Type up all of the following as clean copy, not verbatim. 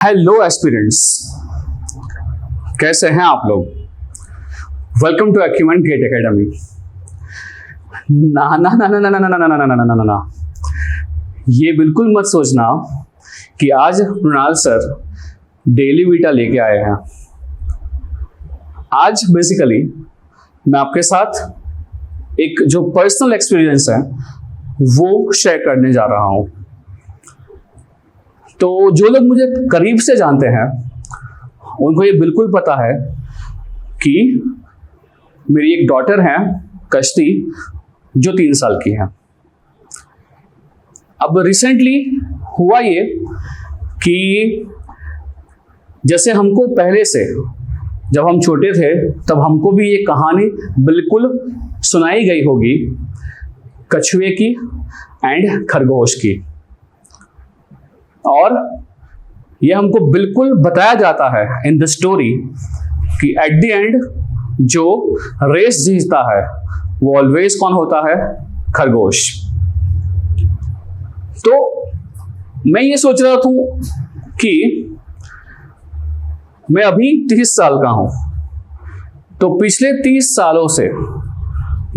Hello aspirants, कैसे हैं आप लोग। Welcome to Acumen GATE Academy. ना ना ना ना ना ना ना ना ना ना ना ना ना ना, ये बिल्कुल मत सोचना कि आज मृणाल सर डेली वीटा लेके आए हैं। आज बेसिकली मैं आपके साथ एक जो पर्सनल एक्सपीरियंस है वो शेयर करने जा रहा हूँ। तो जो लोग मुझे करीब से जानते हैं उनको ये बिल्कुल पता है कि मेरी एक डॉटर है कश्ती, जो 3 साल की है। अब रिसेंटली हुआ ये कि जैसे हमको पहले से जब हम छोटे थे तब हमको भी ये कहानी बिल्कुल सुनाई गई होगी, कछुए की एंड खरगोश की। और ये हमको बिल्कुल बताया जाता है इन द स्टोरी कि एट द एंड जो रेस जीतता है वो ऑलवेज कौन होता है? खरगोश। तो मैं ये सोच रहा था कि मैं अभी 30 साल का हूं, तो पिछले 30 सालों से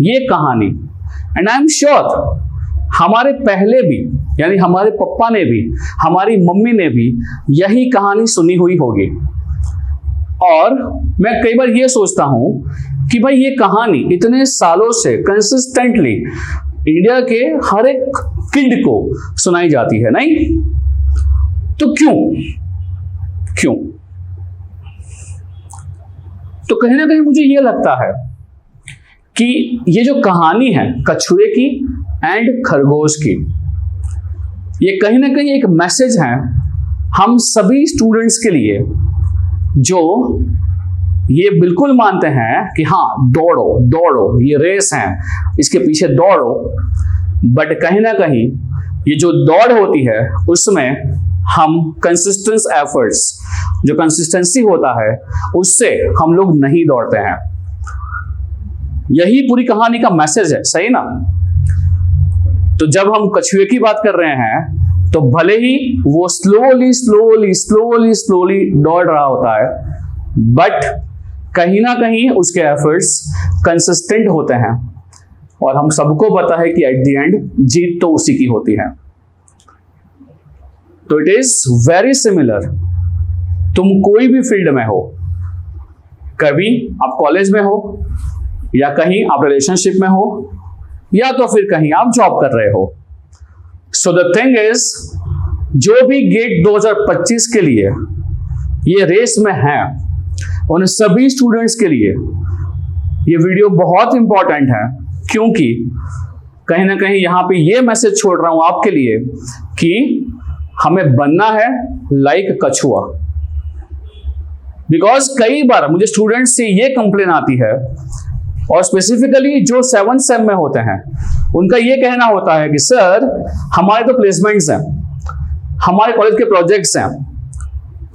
ये कहानी, एंड आई एम श्योर हमारे पहले भी, यानी हमारे पापा ने भी, हमारी मम्मी ने भी यही कहानी सुनी हुई होगी। और मैं कई बार ये सोचता हूं कि भाई ये कहानी इतने सालों से कंसिस्टेंटली इंडिया के हर एक किड को सुनाई जाती है, नहीं? तो क्यों? तो कहीं ना कहीं मुझे ये लगता है कि ये जो कहानी है कछुए की एंड खरगोश की, ये कहीं ना कहीं एक मैसेज है हम सभी स्टूडेंट्स के लिए, जो ये बिल्कुल मानते हैं कि हाँ दौड़ो, ये रेस है, इसके पीछे दौड़ो। बट कहीं ना कहीं ये जो दौड़ होती है उसमें हम कंसिस्टेंस एफर्ट्स, जो कंसिस्टेंसी होता है उससे हम लोग नहीं दौड़ते हैं। यही पूरी कहानी का मैसेज है, सही ना? तो जब हम कछुए की बात कर रहे हैं तो भले ही वो स्लोली दौड़ रहा होता है, बट कहीं ना कहीं उसके एफर्ट्स कंसिस्टेंट होते हैं। और हम सबको पता है कि एट द एंड जीत तो उसी की होती है। तो इट इज वेरी सिमिलर। तुम कोई भी फील्ड में हो, कभी आप कॉलेज में हो, या कहीं आप रिलेशनशिप में हो, या तो फिर कहीं आप जॉब कर रहे हो। सो द थिंग इज, जो भी गेट 2025 के लिए ये रेस में है, उन सभी स्टूडेंट्स के लिए ये वीडियो बहुत इंपॉर्टेंट है, क्योंकि कहीं ना कहीं यहां पे ये मैसेज छोड़ रहा हूं आपके लिए कि हमें बनना है लाइक कछुआ। बिकॉज कई बार मुझे स्टूडेंट्स से ये कंप्लेन आती है, और स्पेसिफिकली जो 7th सेम में होते हैं उनका ये कहना होता है कि सर हमारे तो प्लेसमेंट्स हैं, हमारे कॉलेज के प्रोजेक्ट्स हैं,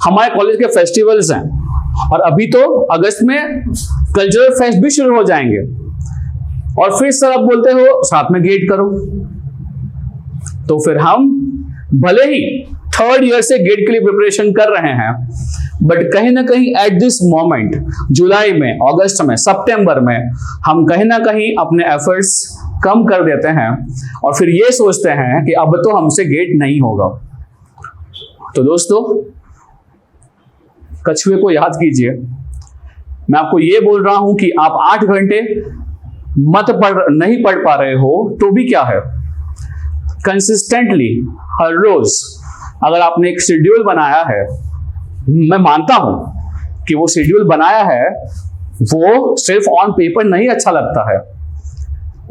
हमारे कॉलेज के फेस्टिवल्स हैं, और अभी तो अगस्त में कल्चरल फेस्ट भी शुरू हो जाएंगे, और फिर सर आप बोलते हो साथ में गेट करो। तो फिर हम भले ही 3rd ईयर से गेट के लिए प्रिपरेशन कर रहे हैं, बट कहीं ना कहीं एट दिस मोमेंट, जुलाई में, अगस्त में, सितंबर में, हम कहीं ना कहीं अपने एफर्ट्स कम कर देते हैं और फिर ये सोचते हैं कि अब तो हमसे गेट नहीं होगा। तो दोस्तों, कछुए को याद कीजिए। मैं आपको ये बोल रहा हूं कि आप 8 घंटे नहीं पढ़ पा रहे हो तो भी क्या है, कंसिस्टेंटली हर रोज अगर आपने एक शेड्यूल बनाया है, मैं मानता हूं कि वो शेड्यूल बनाया है वो सिर्फ ऑन पेपर नहीं अच्छा लगता है,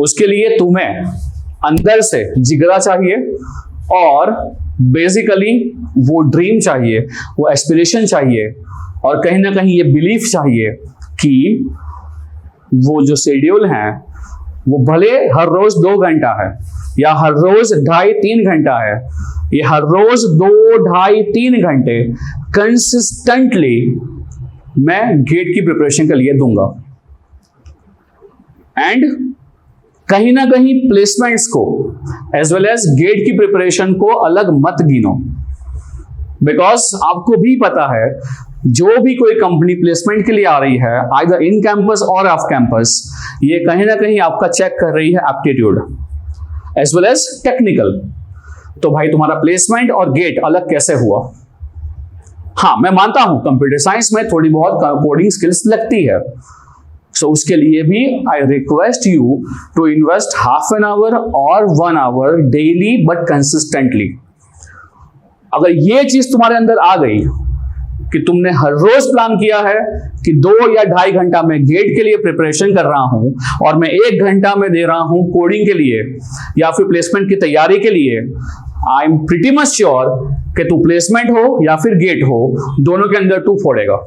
उसके लिए तुम्हें अंदर से जिगरा चाहिए, और बेसिकली वो ड्रीम चाहिए, वो एस्पिरेशन चाहिए, और कहीं ना कहीं ये बिलीफ चाहिए कि वो जो शेड्यूल है वो भले हर रोज 2 घंटा है, या हर रोज 2.5-3 घंटा है, ये हर रोज 2-2.5-3 घंटे कंसिस्टेंटली मैं गेट की प्रिपरेशन के लिए दूंगा। एंड कहीं ना कहीं प्लेसमेंट्स को एज वेल एज गेट की प्रिपरेशन को अलग मत गिनो। बिकॉज आपको भी पता है जो भी कोई कंपनी प्लेसमेंट के लिए आ रही है आइदर इन कैंपस और ऑफ कैंपस, ये कहीं ना कहीं आपका चेक कर रही है aptitude as well as technical. तो भाई तुम्हारा प्लेसमेंट और गेट अलग कैसे हुआ? हाँ, मैं मानता हूं कंप्यूटर साइंस में थोड़ी बहुत कोडिंग स्किल्स लगती है, सो उसके लिए भी I request you to invest half an hour और 1 आवर डेली बट कंसिस्टेंटली। अगर ये चीज तुम्हारे अंदर आ गई कि तुमने हर रोज प्लान किया है कि 2 या 2.5 घंटा में गेट के लिए प्रिपरेशन कर रहा हूं और मैं 1 घंटा में दे रहा हूं कोडिंग के लिए या फिर प्लेसमेंट की तैयारी के लिए, I am pretty much sure कि तू प्लेसमेंट हो या फिर गेट हो, दोनों के अंदर तू फोड़ेगा।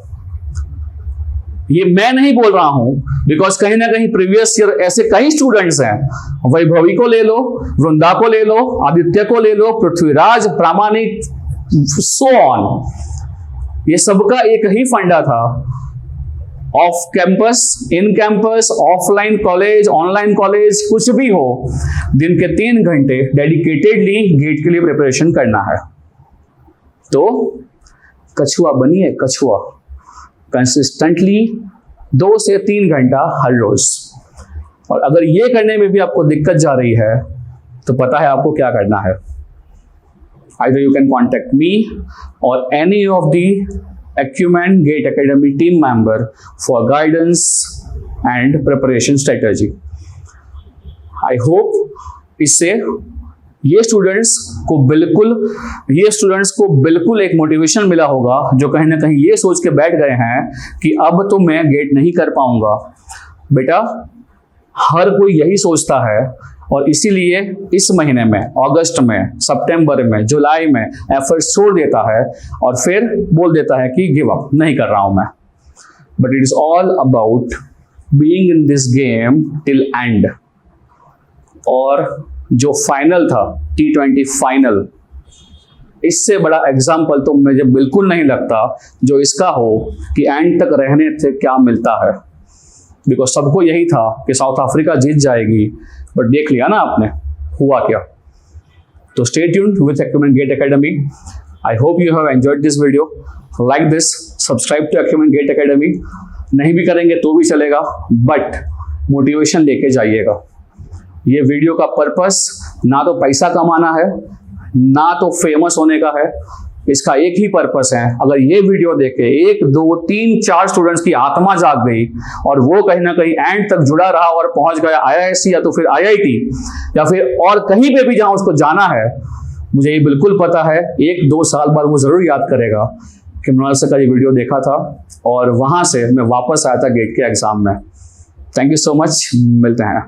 ये मैं नहीं बोल रहा हूं, बिकॉज कहीं ना कहीं प्रीवियस ईयर ऐसे कई स्टूडेंट्स हैं, वैभवी को ले लो, वृंदा को ले लो, आदित्य को ले लो, पृथ्वीराज, प्रामाणिक, सो ऑन, ये सबका एक ही फंडा था, off campus, in campus, offline college, online college, कुछ भी हो, दिन के 3 घंटे डेडिकेटेडली गेट के लिए प्रिपरेशन करना है। तो कछुआ बनिए, कछुआ, कंसिस्टेंटली 2 से 3 घंटा हर रोज। और अगर ये करने में भी आपको दिक्कत जा रही है तो पता है आपको क्या करना है। Either you can contact me or any of the Acumen Gate Academy team member for guidance and preparation strategy. I hope इससे ये स्टूडेंट्स को बिल्कुल एक मोटिवेशन मिला होगा, जो कहीं ना कहीं ये सोच के बैठ गए हैं कि अब तो मैं गेट नहीं कर पाऊंगा। बेटा, हर कोई यही सोचता है और इसीलिए इस महीने में, अगस्त में, सितंबर में, जुलाई में एफर्ट छोड़ देता है और फिर बोल देता है कि गिव अप, नहीं कर रहा हूं मैं। But it is all about being in this game till and. और जो फाइनल था, T20 फाइनल, इससे बड़ा एग्जाम्पल तो मुझे बिल्कुल नहीं लगता जो इसका हो कि एंड तक रहने से क्या मिलता है। बिकॉज सबको यही था कि साउथ अफ्रीका जीत जाएगी, बट देख लिया ना आपने हुआ क्या। तो stay tuned with Acumen Gate Academy. I hope you have enjoyed this video. Like this, subscribe to Acumen Gate Academy. नहीं भी करेंगे तो भी चलेगा, बट मोटिवेशन लेके जाइएगा। ये वीडियो का पर्पस ना तो पैसा कमाना है, ना तो फेमस होने का है। इसका एक ही पर्पस है, अगर ये वीडियो देख के 1, 2, 3, 4 स्टूडेंट्स की आत्मा जाग गई और वो कहीं ना कहीं एंड तक जुड़ा रहा और पहुंच गया IISc या तो फिर IIT या फिर और कहीं पे भी जहां उसको जाना है, मुझे ये बिल्कुल पता है 1-2 साल बाद वो जरूर याद करेगा कि मृणाल सर का ये वीडियो देखा था और वहां से मैं वापस आया था गेट के एग्जाम में। थैंक यू सो मच, मिलते हैं।